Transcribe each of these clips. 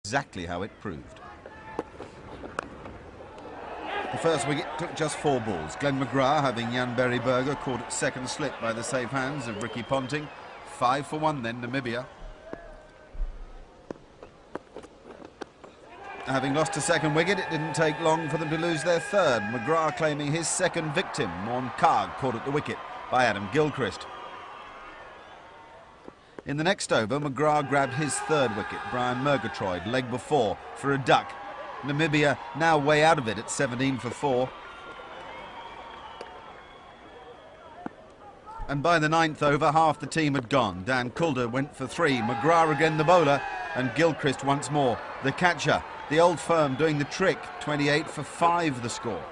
exactly how it proved. The first wicket took just 4 balls. Glenn McGrath having Jan Berry Berger caught at second slip by the safe hands of Ricky Ponting. 5 for 1 then, Namibia. Having lost a second wicket, it didn't take long for them to lose their third. McGrath claiming his second victim, Morn Karg, caught at the wicket by Adam Gilchrist. In the next over, McGrath grabbed his third wicket. Brian Murgatroyd, leg before, for a duck. Namibia now way out of it at 17 for 4. And by the 9th over, half the team had gone. Dan Coulter went for 3. McGrath again the bowler, and Gilchrist once more the catcher. The old firm doing the trick. 28 for 5 the score.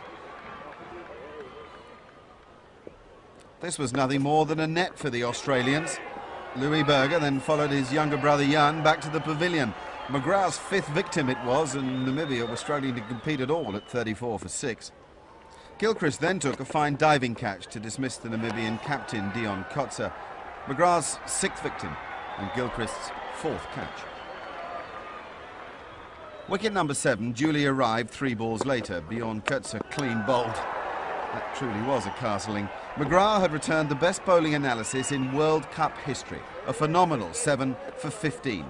This was nothing more than a net for the Australians. Louis Berger then followed his younger brother Jan back to the pavilion. McGrath's 5th victim it was, and Namibia were struggling to compete at all at 34 for 6. Gilchrist then took a fine diving catch to dismiss the Namibian captain Dion Kotze. McGrath's 6th victim and Gilchrist's 4th catch. Wicket number 7 duly arrived 3 balls later. Dion Kotze clean bowled. That truly was a castling. McGrath had returned the best bowling analysis in World Cup history. A phenomenal 7 for 15.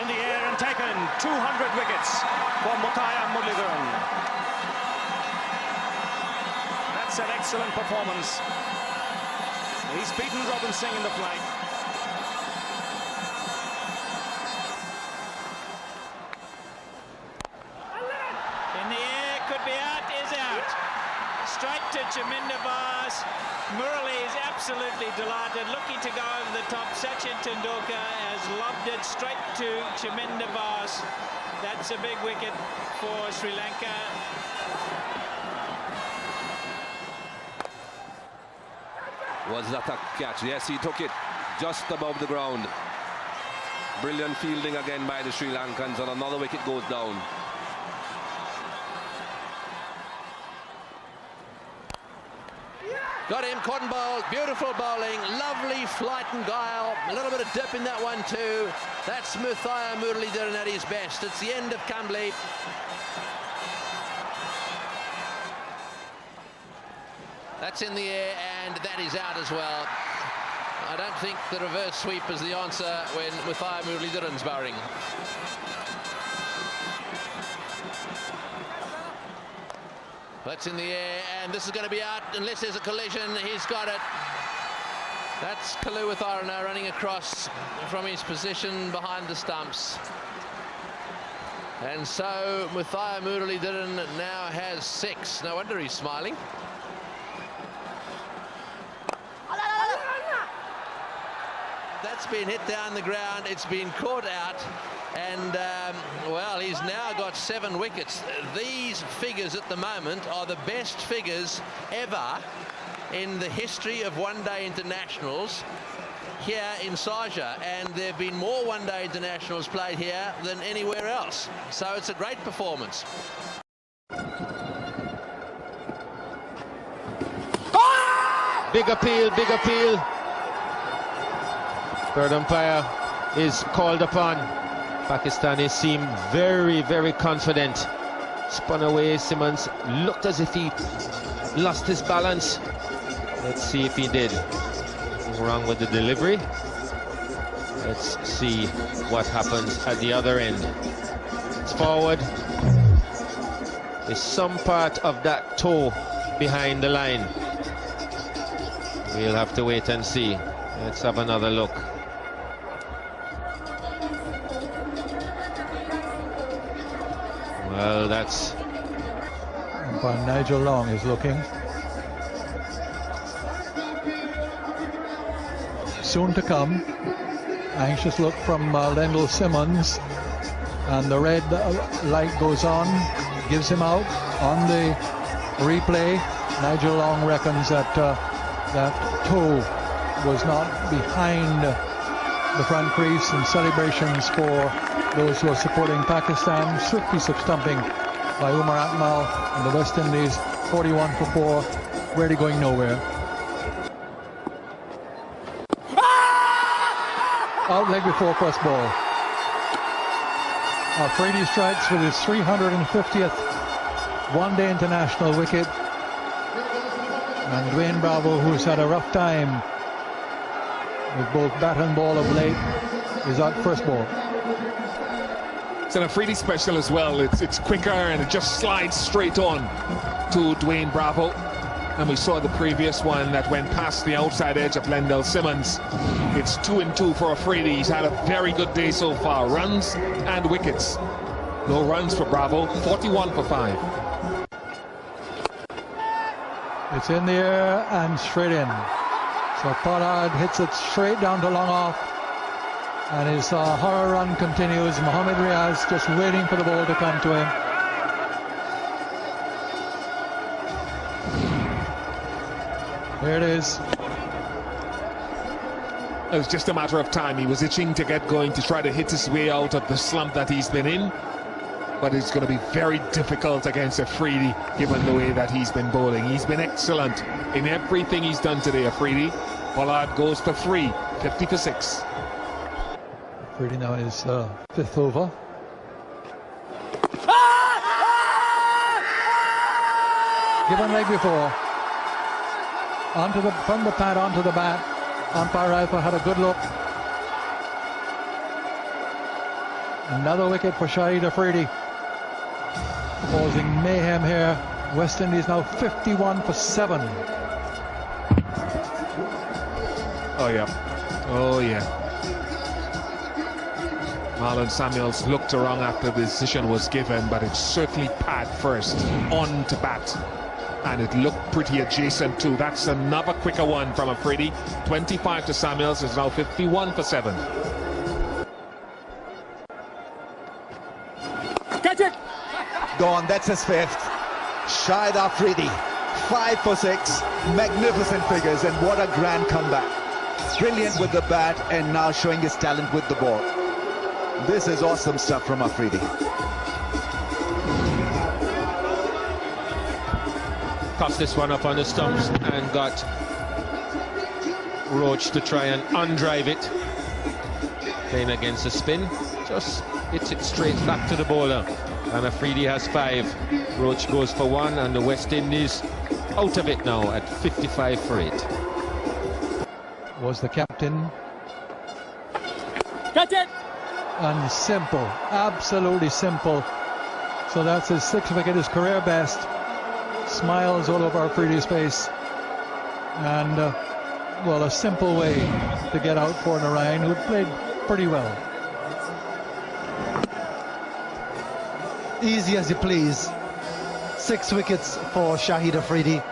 In the air and taken 200 wickets for Murlidharan. That's an excellent performance. He's beaten Robin Singh in the flight. In the air, could be out, is out. Straight to Chaminda Bars. Murali is absolutely delighted, looking to go over the top. Sachin Tendulkar has lobbed it straight to Chaminda Bars. That's a big wicket for Sri Lanka. Was that a catch? Yes, he took it just above the ground. Brilliant fielding again by the Sri Lankans, and another wicket goes down. Got him, cotton bowled, beautiful bowling, lovely flight and guile, a little bit of dip in that one too. That's Murlidharan at his best. It's the end of Kamble. That's in the air, and that is out as well. I don't think the reverse sweep is the answer when Murlidharan's bowling. That's in the air, and this is going to be out unless there's a collision. He's got it. That's Murlidharan now running across from his position behind the stumps. And so Murlidharan now has 6. No wonder he's smiling. That's been hit down the ground. It's been caught out. And, well, he's now got 7 wickets. These figures at the moment are the best figures ever in the history of one-day internationals here in Sharjah. And there have been more one-day internationals played here than anywhere else. So it's a great performance. Big appeal, big appeal. Third umpire is called upon. Pakistanis seem very, very confident. Spun away, Simmons looked as if he lost his balance. Let's see if he did. Nothing wrong with the delivery. Let's see what happens at the other end. It's forward. There's some part of that toe behind the line. We'll have to wait and see. Let's have another look. Well, that's... Umpire Nigel Long is looking. Soon to come. Anxious look from Lendl Simmons. And the red light goes on. Gives him out on the replay. Nigel Long reckons that that toe was not behind the front crease, and celebrations for those who are supporting Pakistan. Swift piece of stumping by Umar Akmal and the West Indies. 41 for 4, really going nowhere. out leg before first ball. Afridi strikes with his 350th one-day international wicket. And Dwayne Bravo, who's had a rough time with both bat and ball of late, is out first ball. It's an Afridi special as well. It's quicker and it just slides straight on to Dwayne Bravo. And we saw the previous one that went past the outside edge of Murlidharan-7. It's 2-2 for Afridi. He's had a very good day so far. Runs and wickets. No runs for Bravo. 41 for 5. It's in the air and straight in. So Pollard hits it straight down to long off. And his horror run continues. Mohammad Riaz just waiting for the ball to come to him. There it is. It was just a matter of time. He was itching to get going to try to hit his way out of the slump that he's been in. But it's going to be very difficult against Afridi, given the way that he's been bowling. He's been excellent in everything he's done today, Afridi. Pollard goes for 3, 50 for 6. Afridi now is 5th over. Given leg before. From the pad onto the bat. Umpire Rifle had a good look. Another wicket for Shahid Afridi. Causing mayhem here. West Indies now 51 for 7. Oh yeah. Oh yeah. Marlon Samuels looked around after the decision was given, but it's certainly pad first on to bat. And it looked pretty adjacent too. That's another quicker one from Afridi. 25 to Samuels. Is now 51 for 7. Catch it! Gone, that's his 5th. Shahid Afridi, 5 for 6. Magnificent figures, and what a grand comeback. Brilliant with the bat and now showing his talent with the ball. This is awesome stuff from Afridi. Tossed this one up on the stumps and got Roach to try and undrive it. Playing against the spin, just hits it straight back to the bowler. And Afridi has 5. Roach goes for 1, and the West Indies out of it now at 55 for 8. Was the captain. Catch it! And simple, absolutely simple. So that's his 6th wicket, his career best. Smiles all over Afridi's face. And, well, a simple way to get out for Narayan, who played pretty well. Easy as you please. 6 wickets for Shahid Afridi.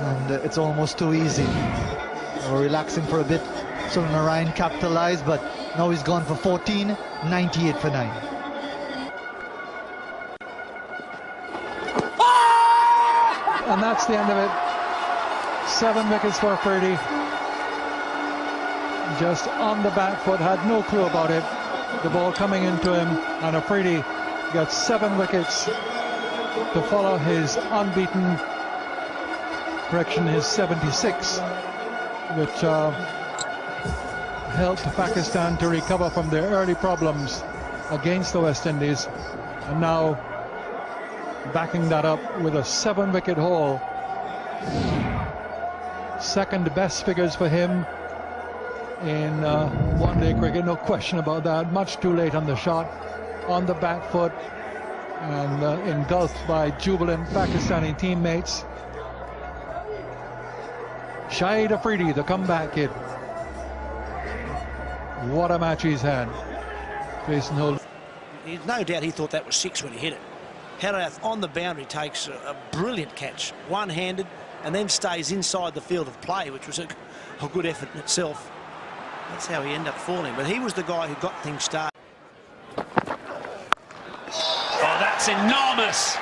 And it's almost too easy. We're relaxing for a bit so Narayan capitalized, but now he's gone for 14, 98 for 9. And that's the end of it. 7 wickets for Afridi. Just on the back foot, had no clue about it. The ball coming into him, and Afridi got 7 wickets to follow his unbeaten, his 76, which helped Pakistan to recover from their early problems against the West Indies, and now backing that up with a 7-wicket haul. Second best figures for him in one-day cricket, no question about that. Much too late on the shot, on the back foot, and engulfed by jubilant Pakistani teammates. Shahid Afridi, the comeback kid. What a match he's had. Jason Holt. There's no doubt he thought that was 6 when he hit it. Herath on the boundary takes a brilliant catch, one-handed, and then stays inside the field of play, which was a good effort in itself. That's how he ended up falling, but he was the guy who got things started. Oh, that's enormous.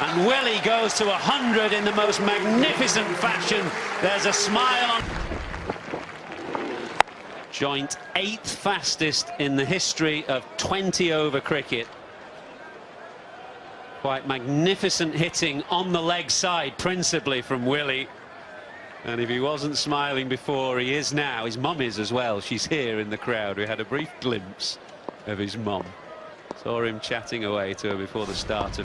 And Willie goes to 100 in the most magnificent fashion. There's a smile on. Joint 8th fastest in the history of 20-over cricket. Quite magnificent hitting on the leg side, principally from Willie. And if he wasn't smiling before, he is now. His mum is as well. She's here in the crowd. We had a brief glimpse of his mum. Saw him chatting away to her before the start of